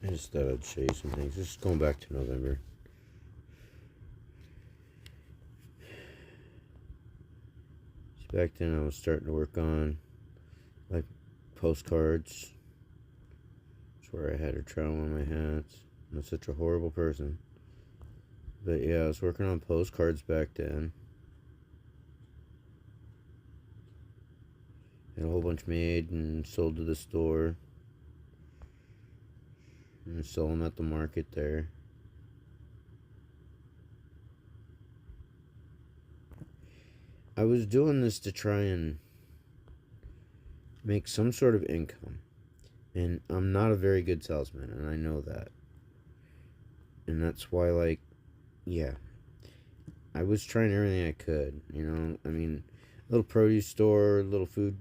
I just thought I'd show you some things. Just going back to November. So back then I was starting to work on like postcards. That's where I had her try on my hats. I'm such a horrible person. But yeah, I was working on postcards back then. Had a whole bunch made and sold to the store. And sell them at the market there. I was doing this to try and make some sort of income. And I'm not a very good salesman, and I know that. And that's why, like, yeah. I was trying everything I could, you know. I mean, little produce store, little food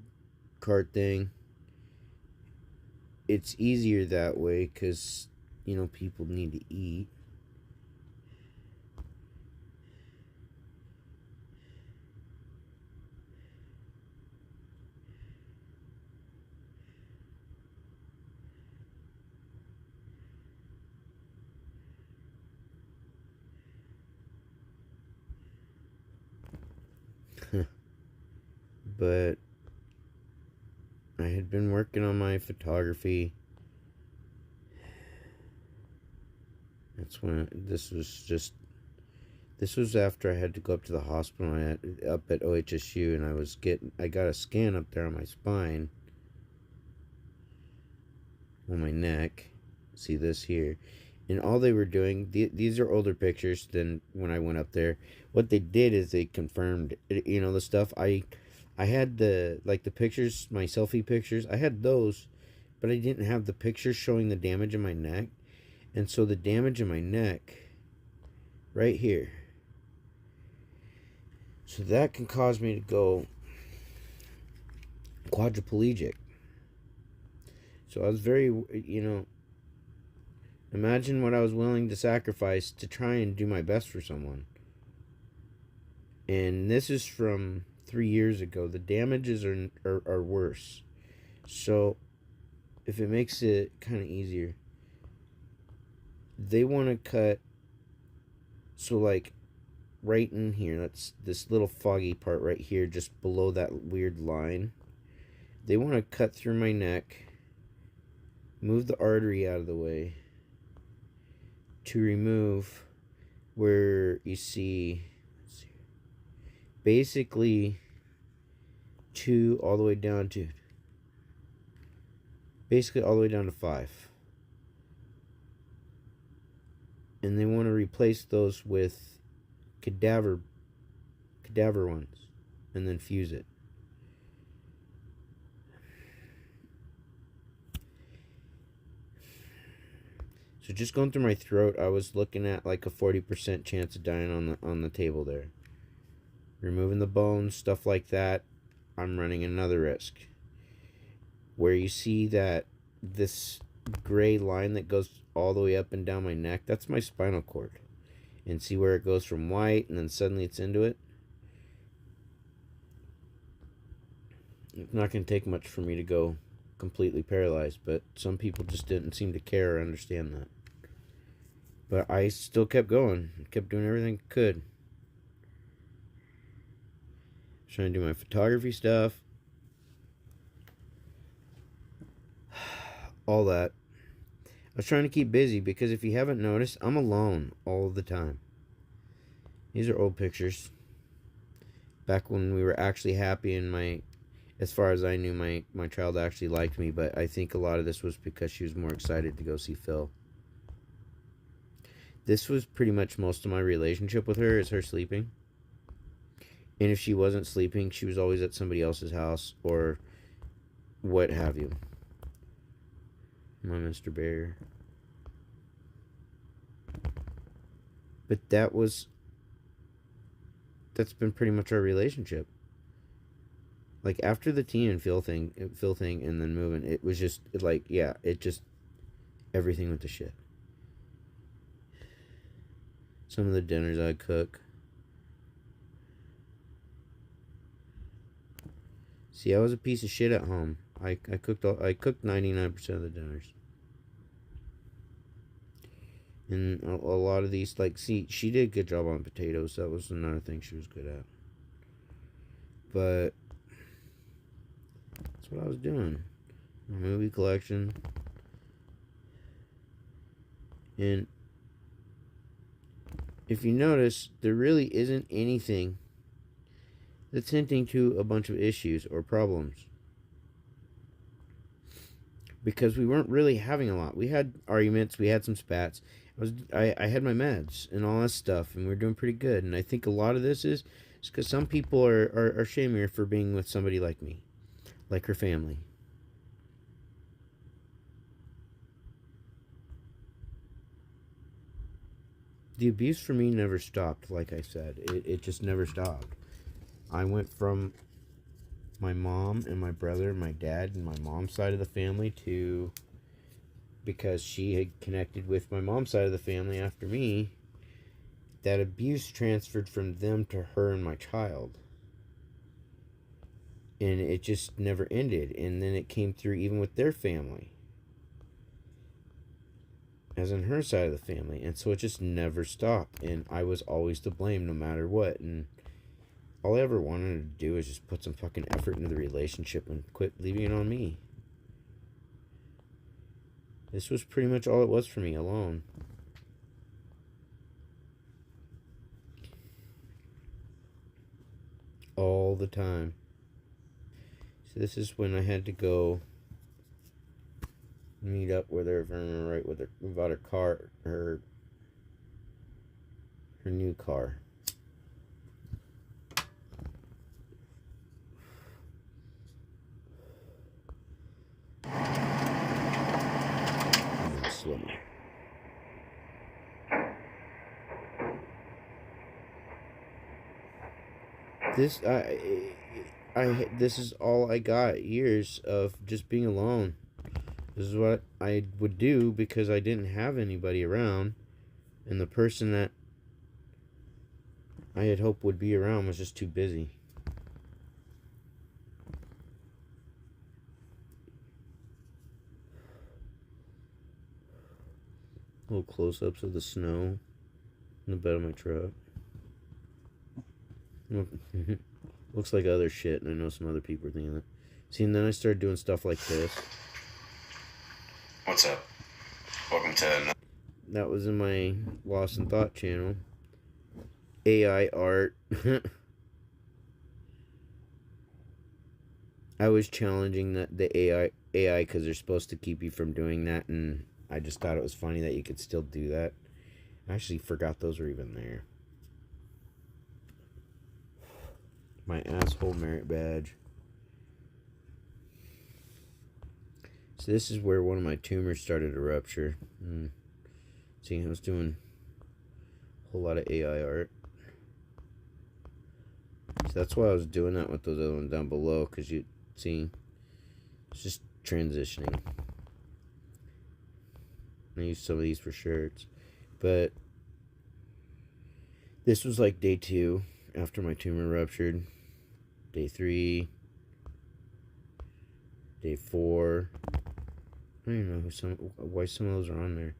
cart thing. It's easier that way because, you know, people need to eat. But I had been working on my photography. That's when this was after I had to go up to the hospital up at OHSU, and I got a scan up there on my spine, on my neck. See this here. And all they were doing, these are older pictures than when I went up there. What they did is they confirmed, you know, the stuff I had the pictures, my selfie pictures. I had those, but I didn't have the pictures showing the damage in my neck. And so the damage in my neck, right here. So that can cause me to go quadriplegic. So I was very, you know, imagine what I was willing to sacrifice to try and do my best for someone. And this is from 3 years ago. The damages are worse. So if it makes it kind of easier, they want to cut, so like right in here, that's this little foggy part right here, just below that weird line. They want to cut through my neck, move the artery out of the way to remove where you see, basically 2 all the way down to, basically all the way down to 5. And they want to replace those with cadaver ones and then fuse it. So just going through my throat, I was looking at like a 40% chance of dying on the table there. Removing the bones, stuff like that, I'm running another risk. Where you see that this gray line that goes all the way up and down my neck, that's my spinal cord. And see where it goes from white and then suddenly it's into it? It's not going to take much for me to go completely paralyzed, but some people just didn't seem to care or understand that. But I still kept going, kept doing everything I could. Trying to do my photography stuff, all that. I was trying to keep busy because if you haven't noticed, I'm alone all the time. These are old pictures. Back when we were actually happy and as far as I knew, my child actually liked me, but I think a lot of this was because she was more excited to go see Phil. This was pretty much most of my relationship with her, is her sleeping. And if she wasn't sleeping, she was always at somebody else's house or what have you. My Mr. Bear. But that's been pretty much our relationship. Like after the Tina and Phil thing and then moving, it was just like, yeah, everything went to shit. Some of the dinners I'd cook. See, I was a piece of shit at home. I cooked 99% of the dinners. And a lot of these, like, see, she did a good job on potatoes. That was another thing she was good at. But that's what I was doing. A movie collection. And if you notice, there really isn't anything that's hinting to a bunch of issues or problems. Because we weren't really having a lot. We had arguments, we had some spats. I had my meds and all that stuff, and we were doing pretty good. And I think a lot of this is because some people are shaming her for being with somebody like me, like her family. The abuse for me never stopped, like I said. It just never stopped. I went from my mom and my brother and my dad and my mom's side of the family to, because she had connected with my mom's side of the family after me, that abuse transferred from them to her and my child. And it just never ended. And then it came through even with their family, as in her side of the family. And so it just never stopped. And I was always to blame no matter what. And all I ever wanted to do is just put some fucking effort into the relationship and quit leaving it on me. This was pretty much all it was for me, alone. All the time. So this is when I had to go meet up with her, if I remember right, with her, about her car, her new car. Slow. This this is all I got, years of just being alone. This is what I would do because I didn't have anybody around, and the person that I had hoped would be around was just too busy. Little close-ups of the snow in the bed of my truck. Looks like other shit, and I know some other people are thinking that. See, and then I started doing stuff like this. What's up? Welcome to... That was in my Lost in Thought channel. AI art. I was challenging the AI because they're supposed to keep you from doing that, and I just thought it was funny that you could still do that. I actually forgot those were even there. My asshole merit badge. So this is where one of my tumors started to rupture. See, I was doing a whole lot of AI art. So that's why I was doing that with those other ones down below, because you see, it's just transitioning. I used some of these for shirts, but this was like day 2 after my tumor ruptured. Day 3, day 4. I don't even know why some of those are on there.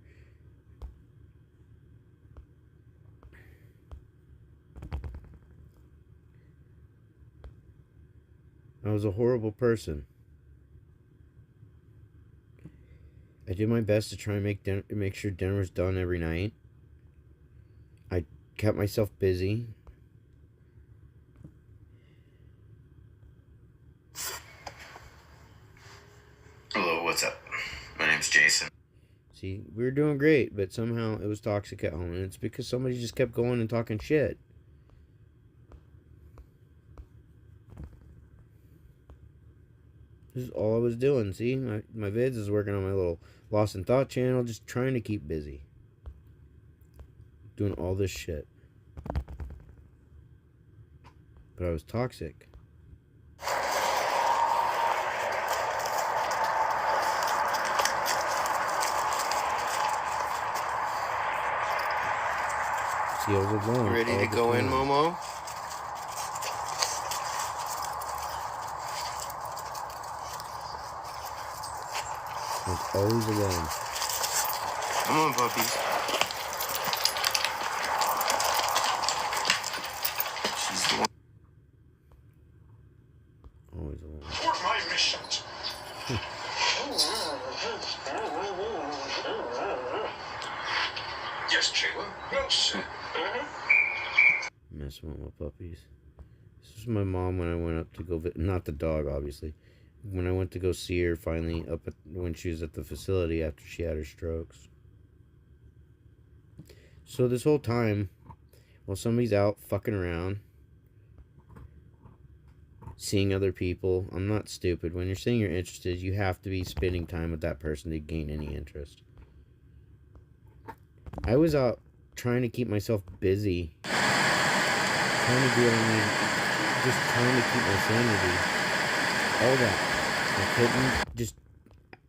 I was a horrible person. I did my best to try and make sure dinner was done every night. I kept myself busy. Hello, what's up? My name's Jason. See, we were doing great, but somehow it was toxic at home, and it's because somebody just kept going and talking shit. This is all I was doing. See, my vids is working on my little Lost in Thought channel, just trying to keep busy. Doing all this shit. But I was toxic. See, I was alone. Ready to go in, Momo? I was always alone. Come on, puppies. Sheila. Yes. Messing with puppies. This was my mom when I went up to go not the dog, obviously. When I went to go see her finally when she was at the facility after she had her strokes. So this whole time, while somebody's out fucking around, seeing other people, I'm not stupid. When you're saying you're interested, you have to be spending time with that person to gain any interest. I was out trying to keep myself busy. Trying to do what I need. Just trying to keep my sanity. All that. I couldn't just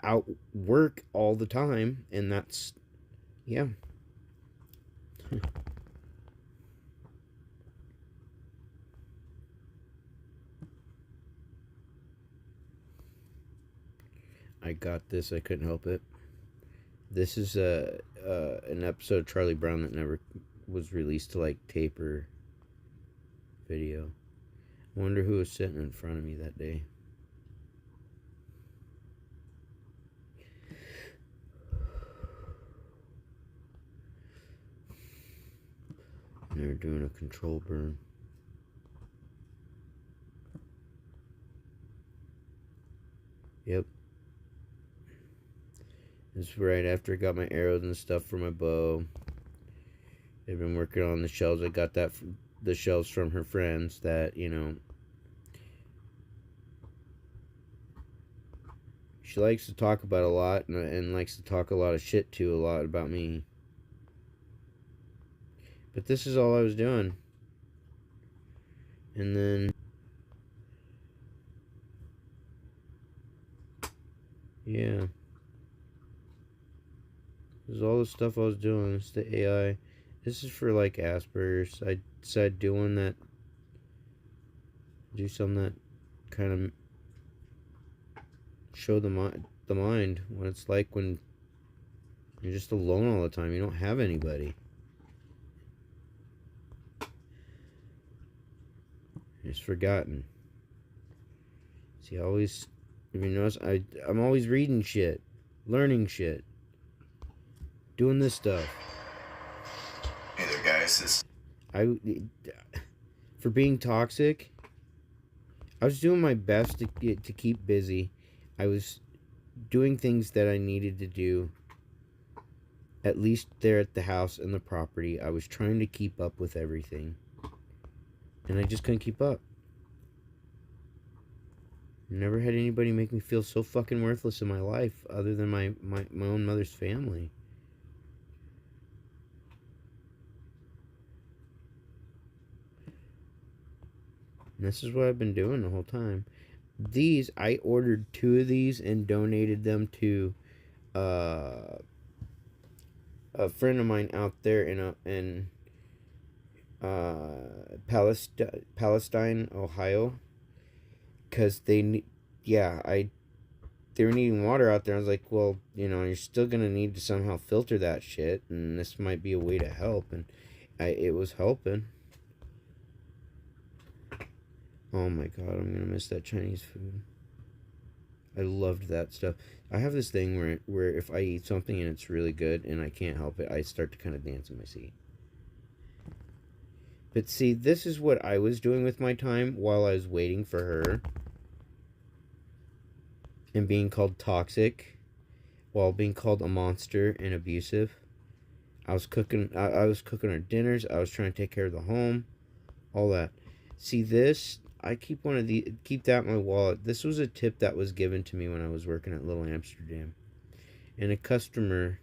outwork all the time, and that's, yeah. I got this. I couldn't help it. This is an episode of Charlie Brown that never was released to like tape or video. I wonder who was sitting in front of me that day. And they're doing a control burn. Yep. This is right after I got my arrows and stuff for my bow. They've been working on the shells. I got that from the shells from her friends that, you know, she likes to talk about a lot and likes to talk a lot of shit too, a lot about me. But this is all I was doing. And then, yeah. This is all the stuff I was doing. It's the AI. This is for like Asperger's. I decided do something that kind of show the mind what it's like when you're just alone all the time. You don't have anybody. You're just forgotten. See, if you notice, I'm always reading shit, learning shit, doing this stuff. Hey there, guys. For being toxic, I was doing my best to keep busy. I was doing things that I needed to do, at least there at the house and the property. I was trying to keep up with everything, and I just couldn't keep up. Never had anybody make me feel so fucking worthless in my life other than my own mother's family. And this is what I've been doing the whole time. These, I ordered 2 of these and donated them to a friend of mine out there in Palestine, Ohio. Because they were needing water out there. I was like, well, you know, you're still gonna need to somehow filter that shit, and this might be a way to help. And it was helping. Oh my god, I'm gonna miss that Chinese food. I loved that stuff. I have this thing where if I eat something and it's really good and I can't help it, I start to kind of dance in my seat. But see, this is what I was doing with my time while I was waiting for her. And being called toxic, while being called a monster and abusive. I was cooking her dinners. I was trying to take care of the home, all that. See this? I keep that in my wallet. This was a tip that was given to me when I was working at Little Amsterdam, and a customer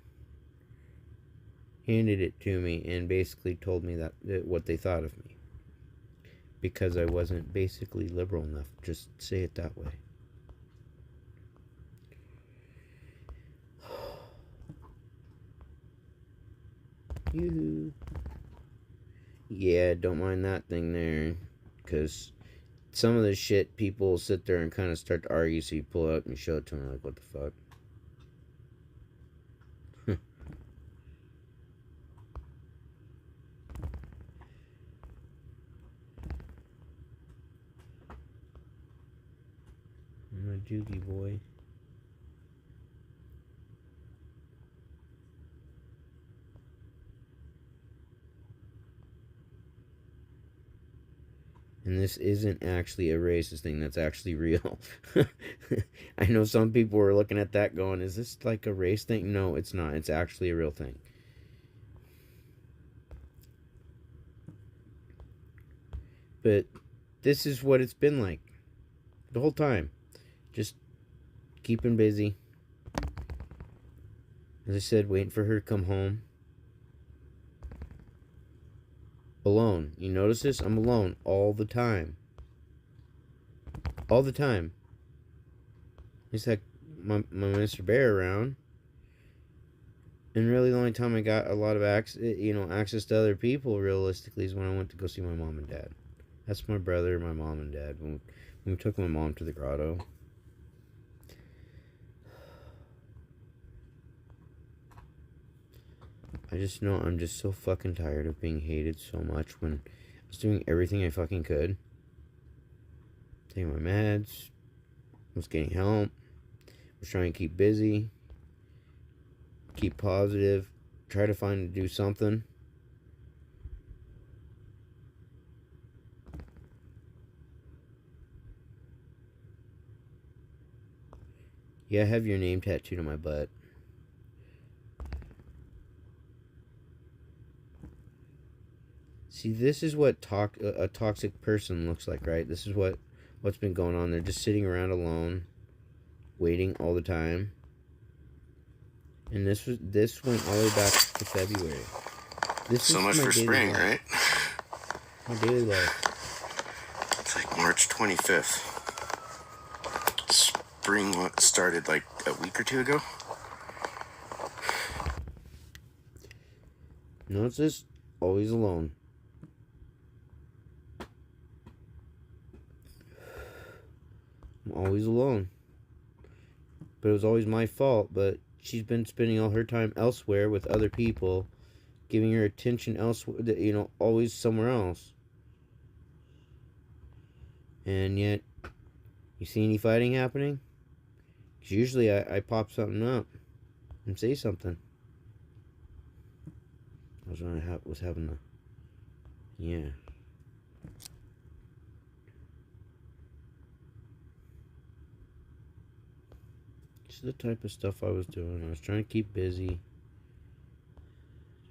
handed it to me and basically told me that what they thought of me, because I wasn't basically liberal enough. Just say it that way. Yoo-hoo. Yeah, don't mind that thing there, because some of the shit people sit there and kind of start to argue, so you pull it up and you show it to them like, what the fuck? I'm a doogie boy. And this isn't actually a racist thing. That's actually real. I know some people were looking at that going, is this like a race thing? No, it's not. It's actually a real thing. But this is what it's been like the whole time. Just keeping busy. As I said, waiting for her to come home. Alone. You notice this? I'm alone all the time. All the time. It's like my Mr. Bear around. And really the only time I got a lot of access to other people, realistically, is when I went to go see my mom and dad. That's my brother, my mom and dad. When we took my mom to the grotto. I just know I'm just so fucking tired of being hated so much when I was doing everything I fucking could. Taking my meds. Was getting help. Was trying to keep busy. Keep positive. Try to do something. Yeah, I have your name tattooed on my butt. See, this is what a toxic person looks like, right? This is what's been going on. They're just sitting around alone, waiting all the time. And this went all the way back to February. This So is much my for daily spring, life. right? My daily life. It's like March 25th. Spring started like a week or two ago. Notice this? Always alone. I'm always alone. But it was always my fault. But she's been spending all her time elsewhere with other people, giving her attention elsewhere, always somewhere else. And yet, you see any fighting happening? Because usually I pop something up and say something. I was having a... Yeah. This is the type of stuff I was doing. I was trying to keep busy.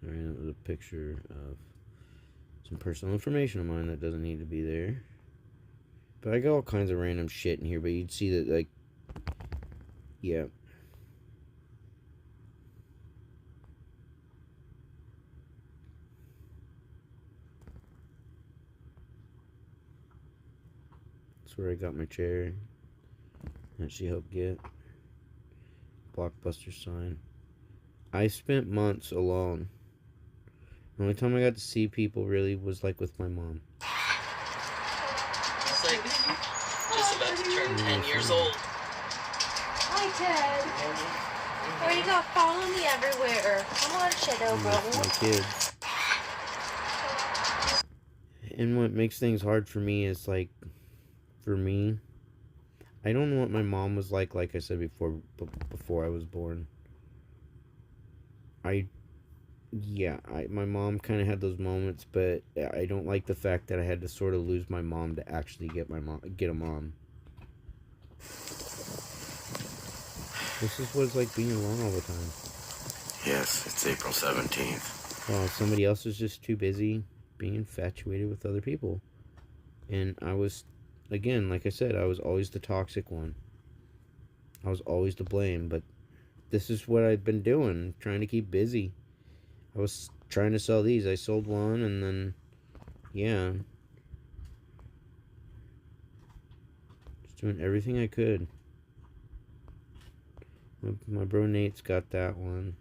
Sorry, that was a picture of some personal information of mine that doesn't need to be there. But I got all kinds of random shit in here, but you'd see that, like... Yeah. That's where I got my chair that she helped get. Blockbuster sign. I spent months alone. The only time I got to see people really was like with my mom. It's like just about to turn 10 years old. Hi, Ted. Where you go? Follow me everywhere. Come on, Shadow Bro. My kids. And what makes things hard for me is like, for me, I don't know what my mom was like I said before I was born. My mom kind of had those moments, but I don't like the fact that I had to sort of lose my mom to actually get a mom. This is what it's like being alone all the time. Yes, it's April 17th. Well, somebody else is just too busy being infatuated with other people. And I was, again, like I said, I was always the toxic one. I was always to blame, but this is what I'd been doing, trying to keep busy. I was trying to sell these. I sold one, and then, yeah. Just doing everything I could. My bro Nate's got that one.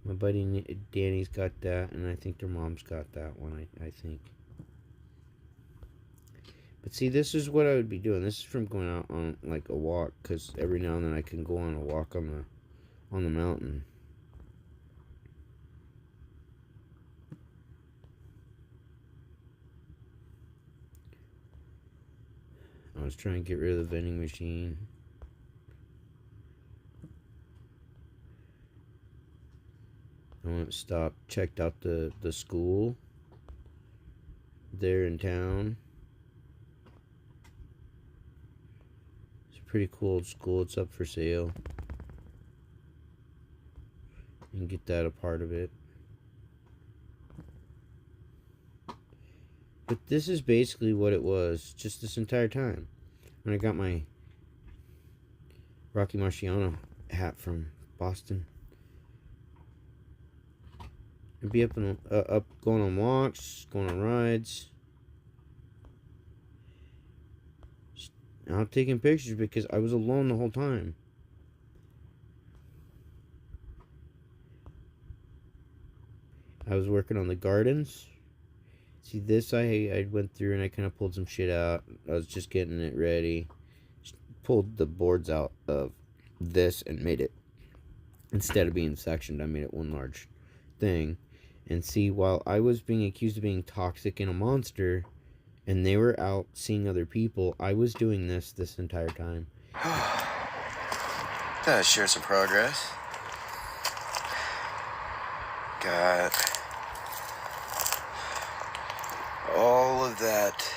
My buddy Danny's got that, and I think their mom's got that one, I think. But see, this is what I would be doing. This is from going out on, like, a walk, because every now and then I can go on a walk on the mountain. I was trying to get rid of the vending machine. I went stopped, checked out the school there in town. It's a pretty cool old school. It's up for sale. You can get that a part of it. But this is basically what it was just this entire time. When I got my Rocky Marciano hat from Boston. I'd be up going on walks, going on rides. Just out taking pictures because I was alone the whole time. I was working on the gardens. See, this I went through and I kind of pulled some shit out. I was just getting it ready. Just pulled the boards out of this and made it, instead of being sectioned, I made it one large thing. And see, while I was being accused of being toxic and a monster, and they were out seeing other people, I was doing this entire time. Gotta share some progress. Got all of that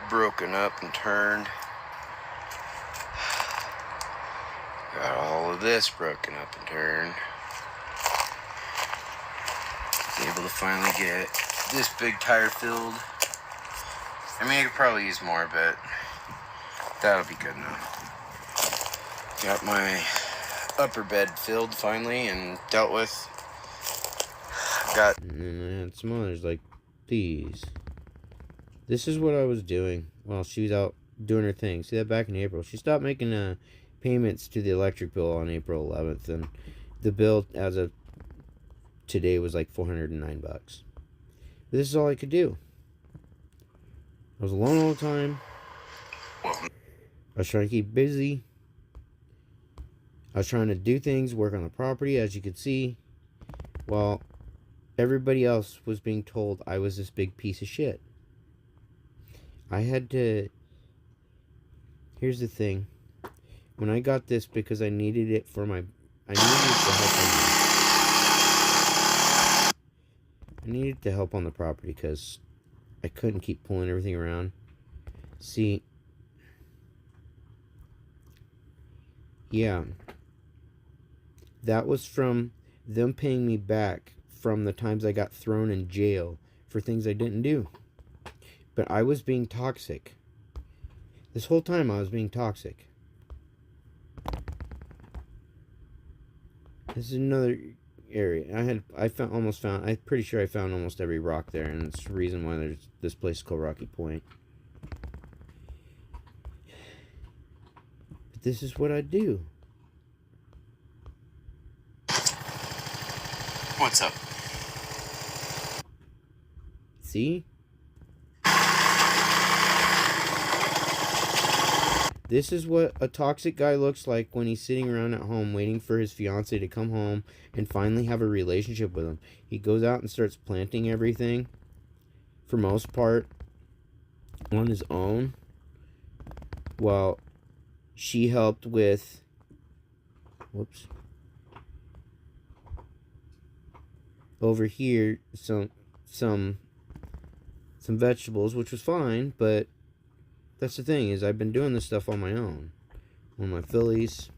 broken up and turned. Got all of this broken up and turned. Able to finally get this big tire filled. I mean, I could probably use more, but that'll be good enough. Got my upper bed filled finally and dealt with. Got. And then I had some others like these. This is what I was doing while she was out doing her thing. See that back in April? She stopped making payments to the electric bill on April 11th, and the bill as of today was like $409. But this is all I could do. I was alone all the time. I was trying to keep busy. I was trying to do things, work on the property, as you could see, while everybody else was being told I was this big piece of shit. I had to... Here's the thing. When I got this, because I needed it for my... I needed to help on the property because I couldn't keep pulling everything around. See... Yeah. That was from them paying me back from the times I got thrown in jail for things I didn't do. But I was being toxic. This whole time I was being toxic. This is another area. I'm pretty sure I found almost every rock there, and it's the reason why there's this place called Rocky Point. But this is what I do. What's up? See? This is what a toxic guy looks like when he's sitting around at home waiting for his fiance to come home and finally have a relationship with him. He goes out and starts planting everything, for most part, on his own, while she helped with... Whoops. Over here, some vegetables, which was fine, but that's the thing, is I've been doing this stuff on my own. On my Phillies.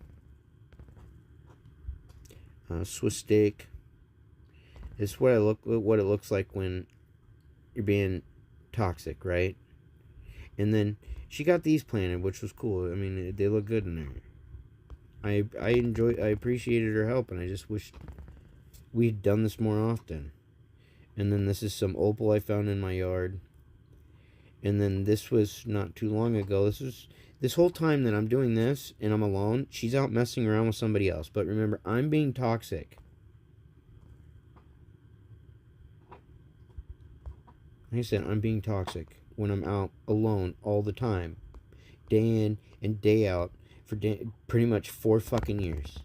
Swiss steak. It's what it looks like when you're being toxic, right? And then she got these planted, which was cool. I mean, they look good in there. I appreciated her help, and I just wish we'd done this more often. And then this is some opal I found in my yard. And then this was not too long ago. This whole time that I'm doing this and I'm alone, she's out messing around with somebody else. But remember, I'm being toxic. Like I said, I'm being toxic when I'm out alone all the time. Day in and day out for pretty much 4 fucking years.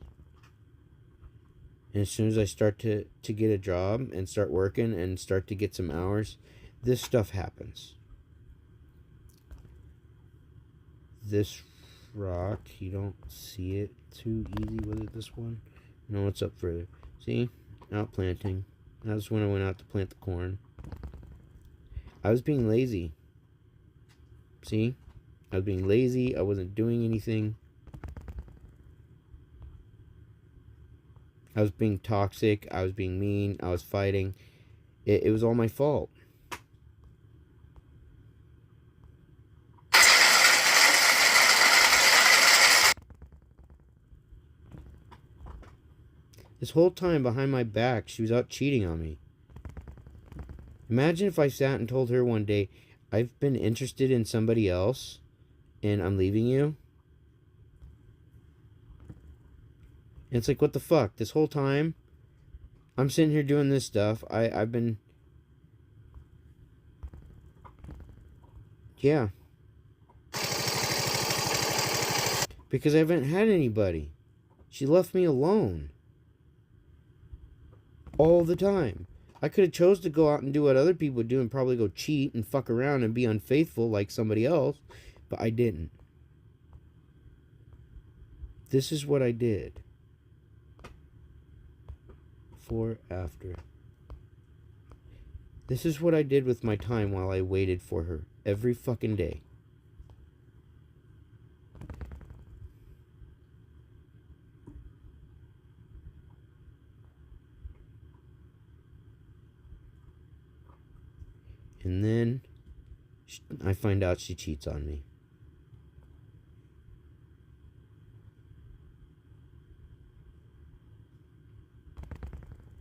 And as soon as I start to get a job and start working and start to get some hours, this stuff happens. This rock, you don't see it too easy. Was it this one? No, it's up further. See? out planting. That was when I went out to plant the corn. I was being lazy. See? I was being lazy. I wasn't doing anything. I was being toxic. I was being mean. I was fighting. It was all my fault. This whole time behind my back, she was out cheating on me. Imagine if I sat and told her one day, I've been interested in somebody else and I'm leaving you. And it's like, what the fuck? This whole time, I'm sitting here doing this stuff. I've been... Yeah. Because I haven't had anybody. She left me alone. All the time. I could have chose to go out and do what other people would do and probably go cheat and fuck around and be unfaithful like somebody else. But I didn't. This is what I did. Before, after. This is what I did with my time while I waited for her. Every fucking day. And then I find out she cheats on me.